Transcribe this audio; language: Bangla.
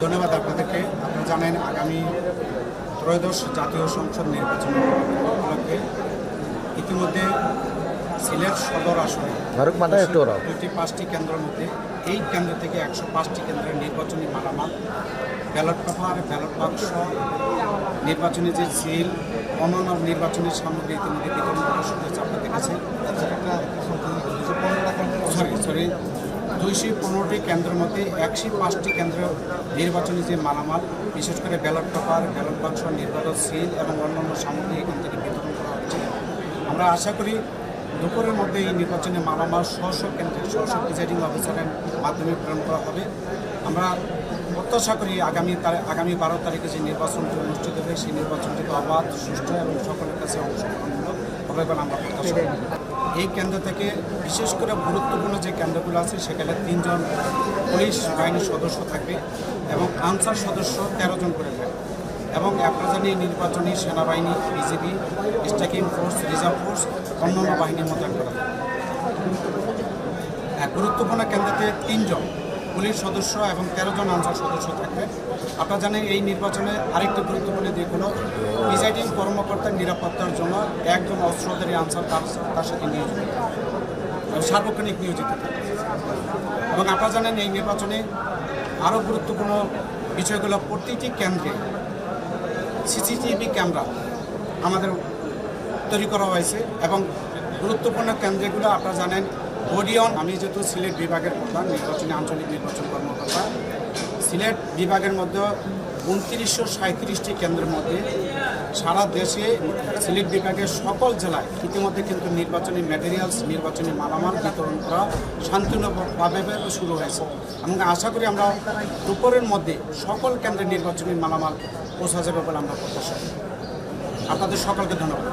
ধন্যবাদ আপনাদেরকে। আপনারা জানেন আগামী ত্রয়োদশ জাতীয় সংসদ নির্বাচন উপলক্ষে ইতিমধ্যে সিলেট সদর আসনে 5টি কেন্দ্রের মধ্যে এই কেন্দ্র থেকে 105টি কেন্দ্রের নির্বাচনী মালামাল, ব্যালট পেপার, ব্যালট বাক্স, নির্বাচনী যে সিল, অন্যান্য নির্বাচনী সামগ্রী ইতিমধ্যে বিতরণ করা শুরু হয়েছে। আপনারা দেখেছেন 215টি কেন্দ্রের মধ্যে 105টি কেন্দ্রের নির্বাচনী যে মালামাল, বিশেষ করে ব্যালট পেপার, ব্যালট বাক্স, নির্বাচন সিল এবং অন্যান্য সামগ্রী এখান থেকে বিতরণ করা হচ্ছে। আমরা আশা করি দুপুরের মধ্যে এই নির্বাচনী মালামাল স্ব কেন্দ্রে প্রিজাইডিং অফিসারের মাধ্যমে প্রেরণ করা হবে। আমরা প্রত্যাশা করি আগামী 12 তারিখে যে নির্বাচনটি অনুষ্ঠিত হবে সেই নির্বাচনটি অবাধ, সুষ্ঠু এবং সকলের কাছে অংশগ্রহণমূলক হবে বলে আমরা প্রত্যাশা করি। এই কেন্দ্র থেকে বিশেষ করে গুরুত্বপূর্ণ যে কেন্দ্রগুলো আছে সেখানে 3 জন পুলিশ বাহিনীর সদস্য থাকবে এবং আনসার সদস্য 13 জন করে থাকবে এবং আপনারা জানি নির্বাচনী সেনাবাহিনী, BGB, striking force, reserve force, অন্যান্য বাহিনীর মোতায়েন করা হবে। গুরুত্বপূর্ণ কেন্দ্রতে 3 জন পুলিশ সদস্য এবং 13 জন আনসার সদস্য থাকবে। আপনারা জানেন এই নির্বাচনে আরেকটি গুরুত্বপূর্ণ দিক হলো প্রিজাইডিং কর্মকর্তার নিরাপত্তার জন্য একজন অস্ত্রধারী আনসার তার সাথে নিয়োজিত, সার্বক্ষণিক নিয়োজিত থাকবে। এবং আপনারা জানেন এই নির্বাচনে আরও গুরুত্বপূর্ণ বিষয়গুলো, প্রতিটি কেন্দ্রে সিসিটিভি ক্যামেরা আমাদের তৈরি করা হয়েছে এবং গুরুত্বপূর্ণ কেন্দ্রগুলো আপনারা জানেন বডিয়ন। আমি যেহেতু সিলেট বিভাগের প্রধান নির্বাচনী আঞ্চলিক নির্বাচন কর্মকর্তা, সিলেট বিভাগের মধ্যে 2937টি কেন্দ্রের মধ্যে সারা দেশে সিলেট বিভাগের সকল জেলায় ইতিমধ্যে কিন্তু নির্বাচনী ম্যাটেরিয়ালস, নির্বাচনী মালামাল বিতরণ করা শান্তিপূর্ণভাবে শুরু হয়েছে এবং আশা করি আমরা দুপুরের মধ্যে সকল কেন্দ্রে নির্বাচনী মালামাল পৌঁছা যাবে বলে আমরা প্রত্যাশা করি। আপনাদের সকলকে ধন্যবাদ।